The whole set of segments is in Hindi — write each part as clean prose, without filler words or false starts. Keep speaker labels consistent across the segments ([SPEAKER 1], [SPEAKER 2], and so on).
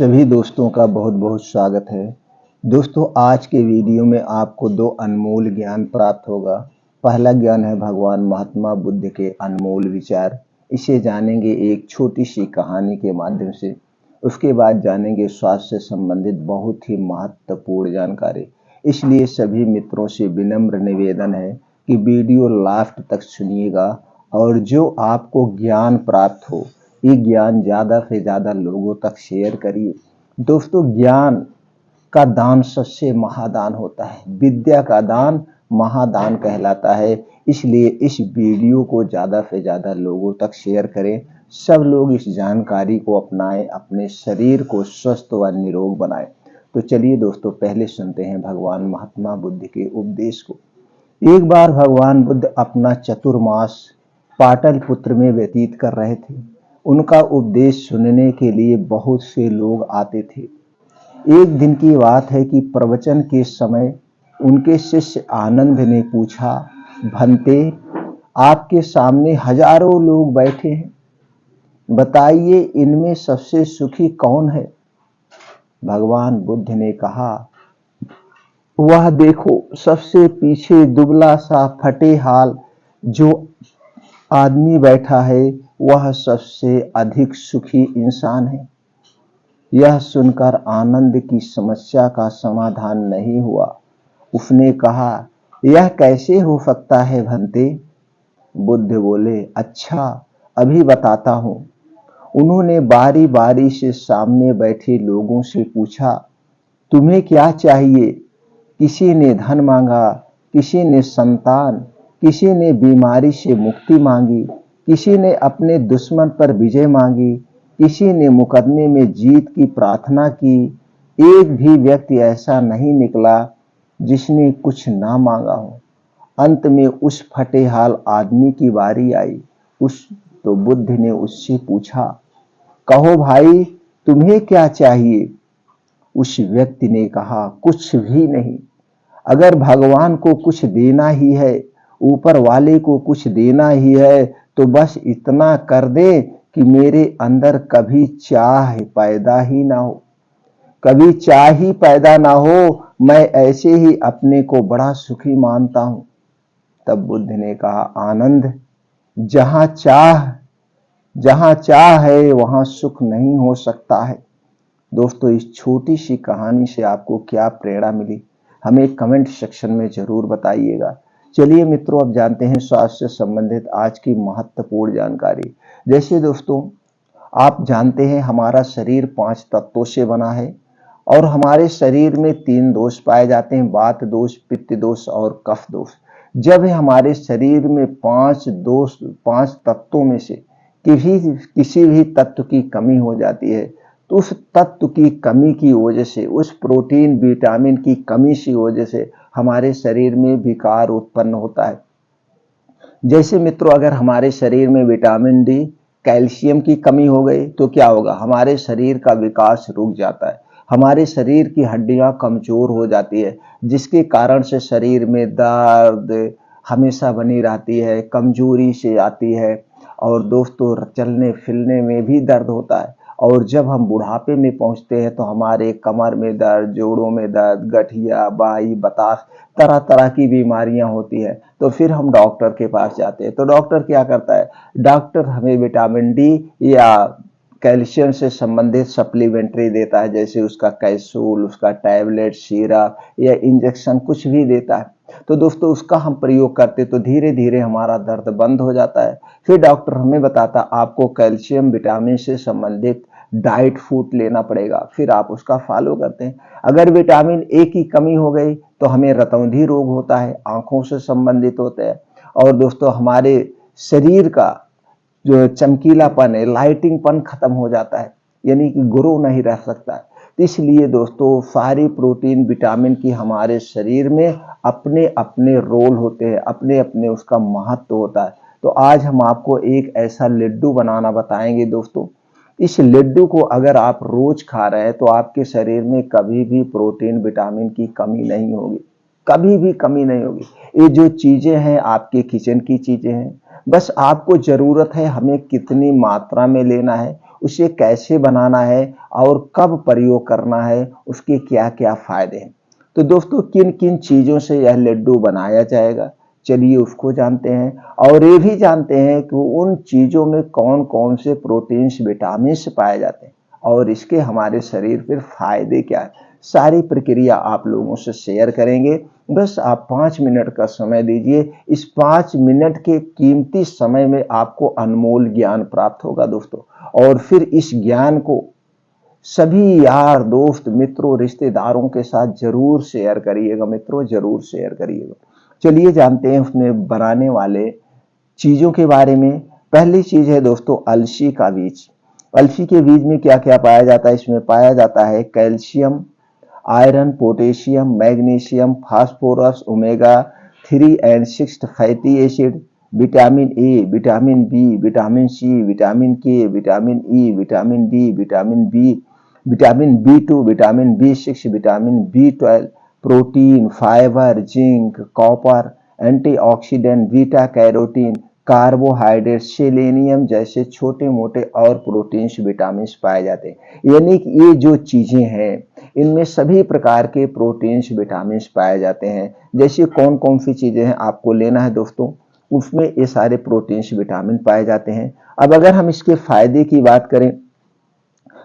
[SPEAKER 1] सभी दोस्तों का बहुत बहुत स्वागत है। दोस्तों, आज के वीडियो में आपको दो अनमोल ज्ञान प्राप्त होगा। पहला ज्ञान है भगवान महात्मा बुद्ध के अनमोल विचार। इसे जानेंगे एक छोटी सी कहानी के माध्यम से। उसके बाद जानेंगे स्वास्थ्य से संबंधित बहुत ही महत्वपूर्ण जानकारी। इसलिए सभी मित्रों से विनम्र निवेदन है कि वीडियो लास्ट तक सुनिएगा और जो आपको ज्ञान प्राप्त हो ये ज्ञान ज़्यादा से ज़्यादा लोगों तक शेयर करिए। दोस्तों, ज्ञान का दान सबसे महादान होता है। विद्या का दान महादान कहलाता है। इसलिए इस वीडियो को ज़्यादा से ज़्यादा लोगों तक शेयर करें। सब लोग इस जानकारी को अपनाएं, अपने शरीर को स्वस्थ व निरोग बनाएं। तो चलिए दोस्तों, पहले सुनते हैं भगवान महात्मा बुद्ध के उपदेश को। एक बार भगवान बुद्ध अपना चतुर्मास पाटलिपुत्र में व्यतीत कर रहे थे। उनका उपदेश सुनने के लिए बहुत से लोग आते थे। एक दिन की बात है कि प्रवचन के समय उनके शिष्य आनंद ने पूछा, भंते, आपके सामने हजारों लोग बैठे हैं, बताइए इनमें सबसे सुखी कौन है? भगवान बुद्ध ने कहा, वह देखो, सबसे पीछे दुबला सा फटे हाल जो आदमी बैठा है, वह सबसे अधिक सुखी इंसान है। यह सुनकर आनंद की समस्या का समाधान नहीं हुआ। उसने कहा, यह कैसे हो सकता है भंते? बुद्ध बोले, अच्छा, अभी बताता हूँ। उन्होंने बारी बारी से सामने बैठे लोगों से पूछा, तुम्हें क्या चाहिए? किसी ने धन मांगा, किसी ने संतान, किसी ने बीमारी से मुक्ति मांगी, किसी ने अपने दुश्मन पर विजय मांगी, किसी ने मुकदमे में जीत की प्रार्थना की। एक भी व्यक्ति ऐसा नहीं निकला जिसने कुछ ना मांगा हो। अंत में उस फटेहाल आदमी की बारी आई। तो बुद्ध ने उससे पूछा, कहो भाई, तुम्हें क्या चाहिए? उस व्यक्ति ने कहा, कुछ भी नहीं। अगर भगवान को कुछ देना ही है, ऊपर वाले को कुछ देना ही है, तो बस इतना कर दे कि मेरे अंदर कभी चाह पैदा ही ना हो, कभी चाह ही पैदा ना हो। मैं ऐसे ही अपने को बड़ा सुखी मानता हूं। तब बुद्ध ने कहा, आनंद, जहां चाह है वहां सुख नहीं हो सकता है। दोस्तों, इस छोटी सी कहानी से आपको क्या प्रेरणा मिली, हमें कमेंट सेक्शन में जरूर बताइएगा। चलिए मित्रों, अब जानते हैं स्वास्थ्य से संबंधित आज की महत्वपूर्ण जानकारी। जैसे दोस्तों, आप जानते हैं हमारा शरीर 5 तत्वों से बना है और हमारे शरीर में 3 दोष पाए जाते हैं, वात दोष, पित्त दोष और कफ दोष। जब हमारे शरीर में 5 तत्वों में से किसी भी तत्व की कमी हो जाती है, तो उस तत्व की कमी की वजह से, उस प्रोटीन विटामिन की कमी की वजह से हमारे शरीर में विकार उत्पन्न होता है। जैसे मित्रों, अगर हमारे शरीर में विटामिन डी, कैल्शियम की कमी हो गई तो क्या होगा? हमारे शरीर का विकास रुक जाता है, हमारे शरीर की हड्डियां कमजोर हो जाती है, जिसके कारण से शरीर में दर्द हमेशा बनी रहती है, कमजोरी से आती है और दोस्तों चलने फिरने में भी दर्द होता है। और जब हम बुढ़ापे में पहुंचते हैं तो हमारे कमर में दर्द, जोड़ों में दर्द, गठिया, बाई, बताश, तरह तरह की बीमारियां होती है। तो फिर हम डॉक्टर के पास जाते हैं। तो डॉक्टर क्या करता है? डॉक्टर हमें विटामिन डी या कैल्शियम से संबंधित सप्लीमेंट्री देता है, जैसे उसका कैप्सूल, उसका टैबलेट, सिरप या इंजेक्शन कुछ भी देता है। तो दोस्तों, उसका हम प्रयोग करते तो धीरे धीरे हमारा दर्द बंद हो जाता है। फिर डॉक्टर हमें बताता, आपको कैल्शियम विटामिन से संबंधित डाइट फूड लेना पड़ेगा। फिर आप उसका फॉलो करते हैं। अगर विटामिन ए की कमी हो गई तो हमें रतौंधी रोग होता है, आंखों से संबंधित होते हैं। और दोस्तों, हमारे शरीर का जो चमकीलापन है, लाइटिंगपन खत्म हो जाता है, यानी कि ग्रो नहीं रह सकता है। इसलिए दोस्तों, सारी प्रोटीन विटामिन की हमारे शरीर में अपने अपने रोल होते हैं, अपने अपने उसका महत्व होता है। तो आज हम आपको एक ऐसा लड्डू बनाना बताएंगे दोस्तों। इस लड्डू को अगर आप रोज खा रहे हैं तो आपके शरीर में कभी भी प्रोटीन विटामिन की कमी नहीं होगी, कभी भी कमी नहीं होगी। ये जो चीजें हैं आपके किचन की चीजें हैं, बस आपको जरूरत है हमें कितनी मात्रा में लेना है उसे कैसे बनाना है और कब प्रयोग करना है, उसके क्या क्या फायदे हैं। तो दोस्तों किन किन चीज़ों से यह लड्डू बनाया जाएगा, चलिए उसको जानते हैं। और ये भी जानते हैं कि उन चीज़ों में कौन कौन से प्रोटीन्स विटामिन पाए जाते हैं और इसके हमारे शरीर पर फायदे क्या है। सारी प्रक्रिया आप लोगों से शेयर करेंगे। बस आप 5 मिनट का समय दीजिए। इस 5 मिनट के कीमती समय में आपको अनमोल ज्ञान प्राप्त होगा दोस्तों। और फिर इस ज्ञान को सभी यार दोस्त मित्रों रिश्तेदारों के साथ जरूर शेयर करिएगा मित्रों, जरूर शेयर करिएगा। चलिए जानते हैं उसमें बनाने वाले चीजों के बारे में। पहली चीज है दोस्तों अलसी का बीज। अलसी के बीज में क्या क्या पाया जाता है, इसमें पाया जाता है calcium, iron, potassium, magnesium, phosphorus, omega 3 and 6 fatty acid, vitamin A, vitamin B, vitamin C, vitamin K, vitamin E, vitamin D, vitamin B 2, vitamin B 6, vitamin B 12, protein, fibre, zinc, copper, antioxidant, beta carotene, carbohydrate, selenium जैसे छोटे मोटे और प्रोटीन्स विटामिन्स पाए जाते हैं। यानी कि ये जो चीजें हैं इनमें सभी प्रकार के प्रोटीन्स विटामिन्स पाए जाते हैं। जैसे कौन कौन सी चीजें हैं आपको लेना है दोस्तों, उसमें ये सारे प्रोटीन्स विटामिन पाए जाते हैं। अब अगर हम इसके फायदे की बात करें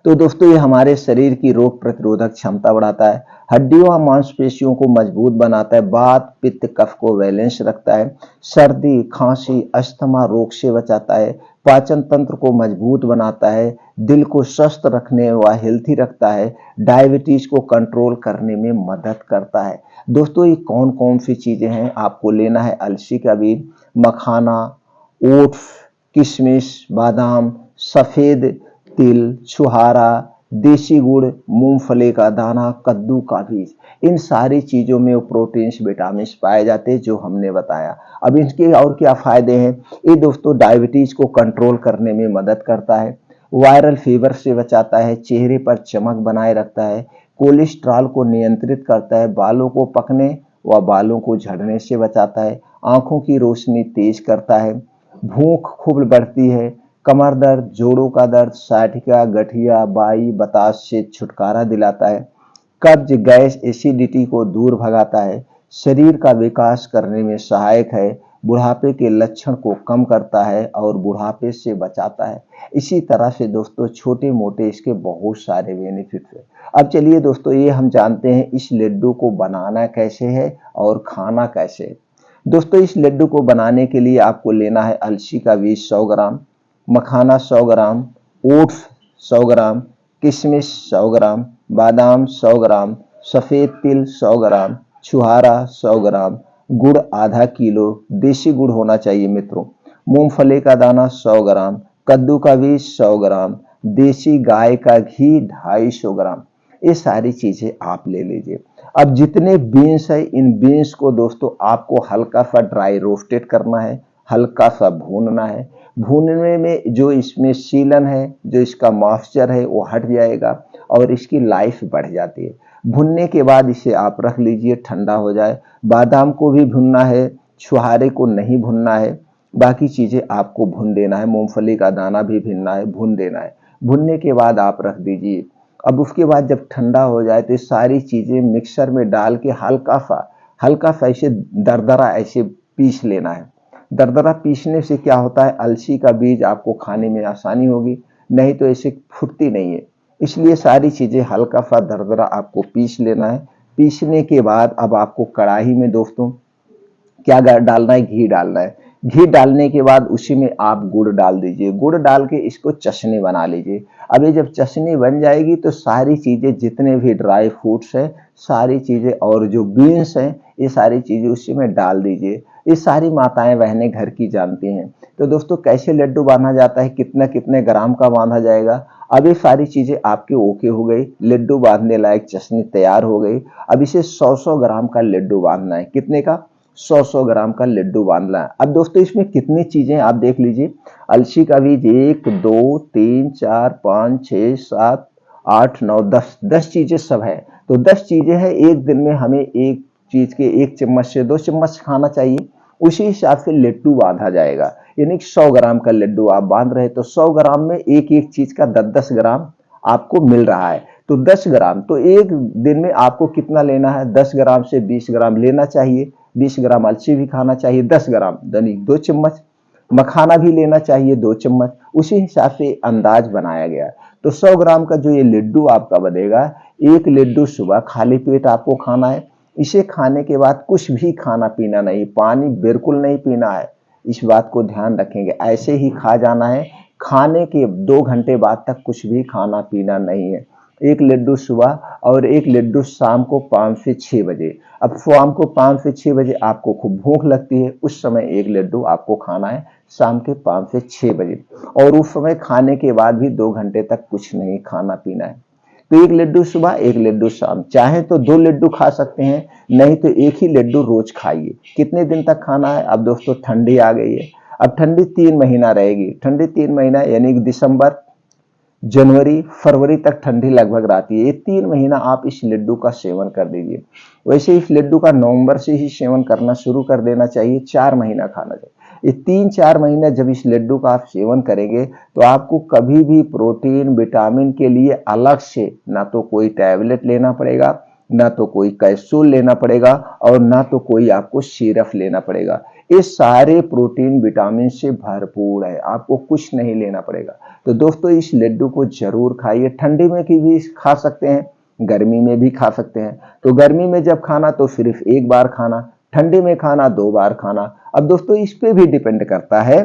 [SPEAKER 1] तो दोस्तों ये हमारे शरीर की रोग प्रतिरोधक क्षमता बढ़ाता है, हड्डियों और मांसपेशियों को मजबूत बनाता है, वात पित्त कफ को बैलेंस रखता है, सर्दी खांसी अस्थमा रोग से बचाता है, पाचन तंत्र को मजबूत बनाता है, दिल को स्वस्थ रखने व हेल्थी रखता है, डायबिटीज को कंट्रोल करने में मदद करता है। दोस्तों ये कौन कौन सी चीजें हैं आपको लेना है, अलसी का बीज, मखाना, ओट्स, किशमिश, बादाम, सफेद तिल, छुहारा, देसी गुड़, मूंगफली का दाना, कद्दू का बीज, इन सारी चीजों में प्रोटीन्स विटामिन पाए जाते हैं जो हमने बताया। अब इनके और क्या फायदे हैं, ये दोस्तों डायबिटीज को कंट्रोल करने में मदद करता है, वायरल फीवर से बचाता है, चेहरे पर चमक बनाए रखता है, कोलेस्ट्रॉल को नियंत्रित करता है, बालों को पकने व बालों को झड़ने से बचाता है, आंखों की रोशनी तेज करता है, भूख खूब बढ़ती है, कमर दर्द, जोड़ों का दर्द, साठिका, गठिया, बाई बतास से छुटकारा दिलाता है, कब्ज गैस एसिडिटी को दूर भगाता है, शरीर का विकास करने में सहायक है, बुढ़ापे के लक्षण को कम करता है और बुढ़ापे से बचाता है। इसी तरह से दोस्तों छोटे मोटे इसके बहुत सारे बेनिफिट्स हैं। अब चलिए दोस्तों ये हम जानते हैं इस लड्डू को बनाना कैसे है और खाना कैसे है। दोस्तों इस लड्डू को बनाने के लिए आपको लेना है अलसी का बीज 100 ग्राम, मखाना 100 ग्राम, ओट्स 100 ग्राम, किशमिश 100 ग्राम, बादाम 100 ग्राम, सफ़ेद तिल 100 ग्राम, छुहारा 100 ग्राम, गुड़ आधा किलो, देसी गुड़ होना चाहिए मित्रों, मूंगफली का दाना 100 ग्राम, कद्दू का बीज 100 ग्राम, देसी गाय का घी 250 ग्राम। ये सारी चीजें आप ले लीजिए। अब जितने बीन्स है इन बीन्स को दोस्तों आपको हल्का सा ड्राई रोस्टेड करना है, हल्का सा भूनना है। भूनने में जो इसमें सीलन है, जो इसका मॉइस्चर है वो हट जाएगा और इसकी लाइफ बढ़ जाती है। भुनने के बाद इसे आप रख लीजिए ठंडा हो जाए। बादाम को भी भुनना है, छुहारे को नहीं भुनना है, बाकी चीजें आपको भून देना है, मूंगफली का दाना भी भुनना है, भून देना है। भुनने के बाद आप रख दीजिए। अब उसके बाद जब ठंडा हो जाए तो सारी चीजें मिक्सर में डाल के हल्का सा ऐसे दरदरा ऐसे पीस लेना है। दरदरा पीसने से क्या होता है, अलसी का बीज आपको खाने में आसानी होगी, नहीं तो ऐसे फुटती नहीं है। इसलिए सारी चीजें हल्का सा दरदरा आपको पीस लेना है। पीसने के बाद अब आपको कढ़ाई में दोस्तों क्या डालना है, घी डालना है। घी डालने के बाद उसी में आप गुड़ डाल दीजिए। गुड़ डाल के इसको चाशनी बना लीजिए। अब ये जब चाशनी बन जाएगी तो सारी चीजें जितने भी ड्राई फ्रूट्स हैं, सारी चीजें और जो बीन्स हैं, ये सारी चीजें उसी में डाल दीजिए। ये सारी माताएं बहनें घर की जानती हैं। तो दोस्तों कैसे लड्डू बांधा जाता है, कितना कितने ग्राम का बांधा जाएगा। अब ये सारी चीजें आपके ओके हो गई, लड्डू बांधने लायक चाशनी तैयार हो गई। अब इसे 100 ग्राम का लड्डू बांधना है। कितने का, 100 ग्राम का लड्डू बांधना है। अब दोस्तों इसमें कितनी चीजें आप देख लीजिए, अलसी का बीज 1 2 3 4 5 6 7 8 9 10 चीजें सब है। तो 10 चीजें हैं। एक दिन में हमें एक चीज के 1 चम्मच से 2 चम्मच खाना चाहिए। उसी हिसाब से लड्डू बांधा जाएगा। यानी कि 100 ग्राम का लड्डू आप बांध रहे तो 100 ग्राम में एक एक चीज का 10-10 ग्राम आपको मिल रहा है। तो 10 ग्राम तो एक दिन में आपको कितना लेना है, 10 ग्राम से 20 ग्राम लेना चाहिए। 20 ग्राम अलसी भी खाना चाहिए, 10 ग्राम दैनिक 2 चम्मच मखाना भी लेना चाहिए 2 चम्मच। उसी हिसाब से अंदाज बनाया गया। तो 100 ग्राम का जो ये लड्डू आपका बनेगा, एक लड्डू सुबह खाली पेट आपको खाना है। इसे खाने के बाद कुछ भी खाना पीना नहीं, पानी बिल्कुल नहीं पीना है। इस बात को ध्यान रखेंगे, ऐसे ही खा जाना है। खाने के 2 घंटे बाद तक कुछ भी खाना पीना नहीं है। एक लड्डू सुबह और एक लड्डू शाम को 5 से 6 बजे। अब शाम को 5 से 6 बजे आपको खूब भूख लगती है, उस समय एक लड्डू आपको खाना है शाम के 5 से 6 बजे। और उस समय खाने के बाद भी 2 घंटे तक कुछ नहीं खाना पीना है। तो एक लड्डू सुबह, एक लड्डू शाम। चाहे तो 2 लड्डू खा सकते हैं, नहीं तो एक ही लड्डू रोज खाइए। कितने दिन तक खाना है? अब दोस्तों ठंडी आ गई है, अब ठंडी 3 महीना रहेगी। ठंडी 3 महीना यानी कि दिसंबर, जनवरी, फरवरी तक ठंडी लगभग रहती है। ये 3 महीना आप इस लड्डू का सेवन कर दीजिए। वैसे इस लड्डू का नवंबर से ही सेवन करना शुरू कर देना चाहिए, 4 महीना खाना चाहिए। ये 3-4 महीना जब इस लड्डू का आप सेवन करेंगे तो आपको कभी भी प्रोटीन विटामिन के लिए अलग से ना तो कोई टैबलेट लेना पड़ेगा, ना तो कोई कैप्सूल लेना पड़ेगा, और ना तो कोई आपको सिरप लेना पड़ेगा। ये सारे प्रोटीन विटामिन से भरपूर है, आपको कुछ नहीं लेना पड़ेगा। तो दोस्तों इस लड्डू को जरूर खाइए। ठंडी में की भी खा सकते हैं, गर्मी में भी खा सकते हैं। तो गर्मी में जब खाना तो सिर्फ एक बार खाना, ठंडी में खाना 2 बार खाना। अब दोस्तों इस पे भी डिपेंड करता है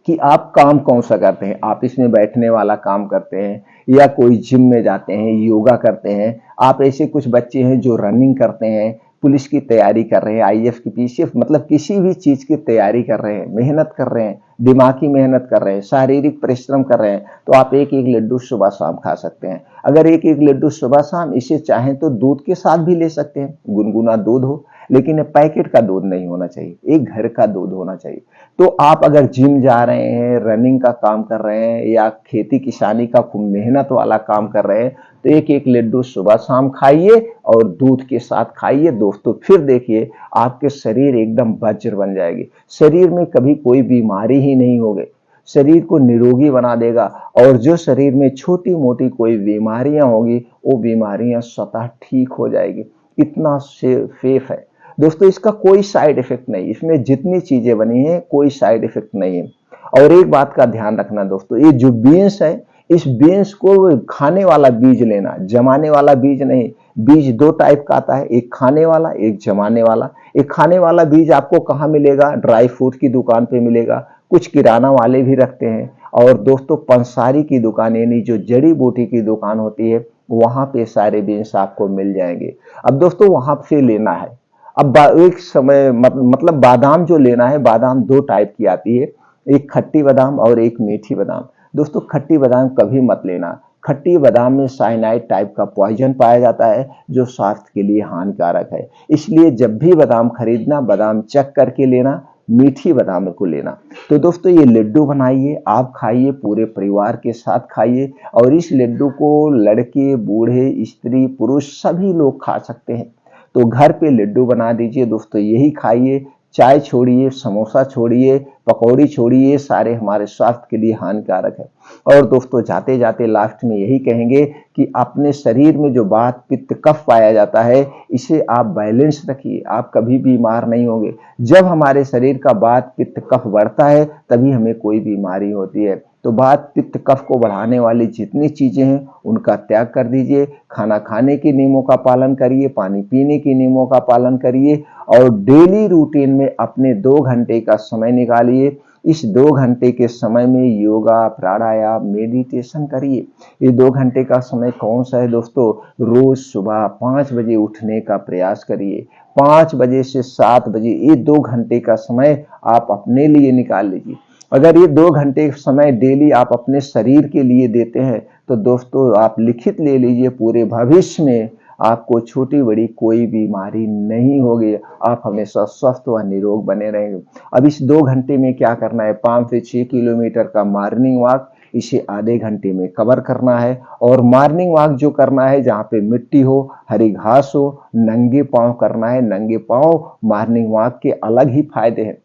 [SPEAKER 1] कि आप काम कौन सा करते हैं। आप इसमें बैठने वाला काम करते हैं, या कोई जिम में जाते हैं, योगा करते हैं। आप ऐसे कुछ बच्चे हैं जो रनिंग करते हैं, पुलिस की तैयारी कर रहे हैं, आईएएफ की, पीसीएफ, मतलब किसी भी चीज की तैयारी कर रहे हैं, मेहनत कर रहे हैं, दिमागी मेहनत कर रहे हैं, शारीरिक परिश्रम कर रहे हैं, तो आप एक एक लड्डू सुबह शाम खा सकते हैं। अगर एक एक लड्डू सुबह शाम, इसे चाहें तो दूध के साथ भी ले सकते हैं, गुनगुना दूध हो, लेकिन पैकेट का दूध नहीं होना चाहिए, एक घर का दूध होना चाहिए। तो आप अगर जिम जा रहे हैं, रनिंग का काम कर रहे हैं, या खेती किसानी का खूब मेहनत वाला काम कर रहे हैं, तो एक एक लड्डू सुबह शाम खाइए और दूध के साथ खाइए दोस्तों। फिर देखिए आपके शरीर एकदम वज्र बन जाएगी, शरीर में कभी कोई बीमारी ही नहीं होगी, शरीर को निरोगी बना देगा। और जो शरीर में छोटी मोटी कोई बीमारियां होगी, वो बीमारियां स्वतः ठीक हो जाएगी। इतना सेफ है दोस्तों, इसका कोई साइड इफेक्ट नहीं, इसमें जितनी चीजें बनी है कोई साइड इफेक्ट नहीं है। और एक बात का ध्यान रखना दोस्तों, ये जो बीन्स है, इस बीन्स को खाने वाला बीज लेना, जमाने वाला बीज नहीं। बीज 2 टाइप का आता है, एक खाने वाला, एक जमाने वाला। एक खाने वाला बीज आपको कहाँ मिलेगा? ड्राई फ्रूट की दुकान पे मिलेगा, कुछ किराना वाले भी रखते हैं, और दोस्तों पंसारी की दुकान यानी जो जड़ी बूटी की दुकान होती है, वहां पे सारे बीन्स आपको मिल जाएंगे। अब दोस्तों वहां से लेना है। अब एक समय मतलब बादाम जो लेना है, बादाम 2 टाइप की आती है, एक खट्टी बादाम और एक मीठी बादाम। दोस्तों खट्टी बादाम कभी मत लेना, खट्टी बादाम में साइनाइड टाइप का पॉइजन पाया जाता है, जो स्वास्थ्य के लिए हानिकारक है। इसलिए जब भी बादाम खरीदना, बादाम चेक करके लेना, मीठी बादाम को लेना। तो दोस्तों ये लड्डू बनाइए, आप खाइए, पूरे परिवार के साथ खाइए। और इस लड्डू को लड़के, बूढ़े, स्त्री, पुरुष सभी लोग खा सकते हैं। तो घर पे लड्डू बना दीजिए दोस्तों, यही खाइए। चाय छोड़िए, समोसा छोड़िए, पकौड़ी छोड़िए, सारे हमारे स्वास्थ्य के लिए हानिकारक है। और दोस्तों जाते जाते लास्ट में यही कहेंगे कि अपने शरीर में जो वात, पित्त, कफ पाया जाता है, इसे आप बैलेंस रखिए, आप कभी बीमार नहीं होंगे। जब हमारे शरीर का वात, पित्त, कफ बढ़ता है, तभी हमें कोई बीमारी होती है। तो वात, पित्त, कफ को बढ़ाने वाली जितनी चीजें हैं उनका त्याग कर दीजिए। खाना खाने के नियमों का पालन करिए, पानी पीने के नियमों का पालन करिए, और डेली रूटीन में अपने 2 घंटे का समय निकालिए। इस 2 घंटे के समय में योगा, प्राणायाम, मेडिटेशन करिए। ये 2 घंटे का समय कौन सा है दोस्तों? रोज सुबह 5 बजे उठने का प्रयास करिए। 5 बजे से 7 बजे ये 2 घंटे का समय आप अपने लिए निकाल लीजिए। अगर ये 2 घंटे समय डेली आप अपने शरीर के लिए देते हैं, तो दोस्तों आप लिखित ले लीजिए, पूरे भविष्य में आपको छोटी बड़ी कोई बीमारी नहीं होगी, आप हमेशा स्वस्थ व निरोग बने रहेंगे। अब इस 2 घंटे में क्या करना है? 5 से 6 किलोमीटर का मॉर्निंग वॉक, इसे आधे घंटे में कवर करना है। और मॉर्निंग वॉक जो करना है, जहाँ पे मिट्टी हो, हरी घास हो, नंगे पांव करना है। नंगे पांव मॉर्निंग वॉक के अलग ही फायदे हैं।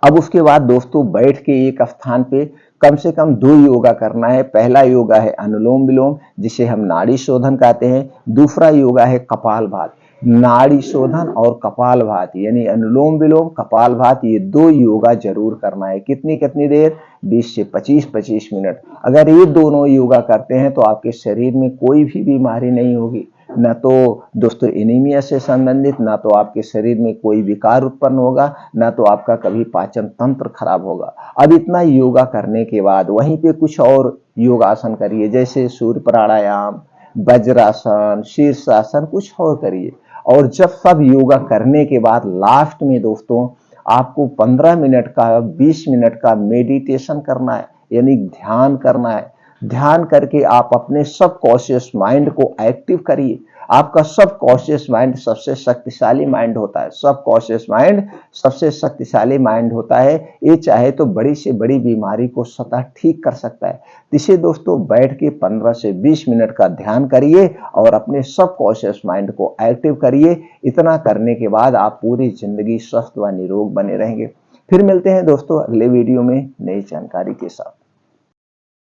[SPEAKER 1] अब उसके बाद दोस्तों बैठ के एक स्थान पे कम से कम 2 योगा करना है। पहला योगा है अनुलोम विलोम, जिसे हम नाड़ी शोधन कहते हैं। दूसरा योगा है कपालभाति। नाड़ी शोधन और कपालभाति यानी अनुलोम विलोम, कपालभाति, ये 2 योगा जरूर करना है। कितनी कितनी देर? 20 से 25 मिनट। अगर ये दोनों योगा करते हैं तो आपके शरीर में कोई भी बीमारी नहीं होगी, न तो दोस्तों एनीमिया से संबंधित, ना तो आपके शरीर में कोई विकार उत्पन्न होगा, ना तो आपका कभी पाचन तंत्र खराब होगा। अब इतना योगा करने के बाद वहीं पे कुछ और योगासन करिए, जैसे सूर्य प्राणायाम, वज्रासन, शीर्षासन, कुछ और करिए। और जब सब योगा करने के बाद लास्ट में दोस्तों आपको 15 मिनट का, 20 मिनट का मेडिटेशन करना है, यानी ध्यान करना है। ध्यान करके आप अपने सब कॉन्शियस माइंड को एक्टिव करिए। आपका सब कॉन्शियस माइंड सबसे शक्तिशाली माइंड होता है। सब कॉन्शियस माइंड सबसे शक्तिशाली माइंड होता है। ये चाहे तो बड़ी से बड़ी बीमारी को स्वतः ठीक कर सकता है। इसे दोस्तों बैठ के 15 से 20 मिनट का ध्यान करिए और अपने सब कॉन्शियस माइंड को एक्टिव करिए। इतना करने के बाद आप पूरी जिंदगी स्वस्थ व निरोग बने रहेंगे। फिर मिलते हैं दोस्तों अगले वीडियो में नई जानकारी के साथ।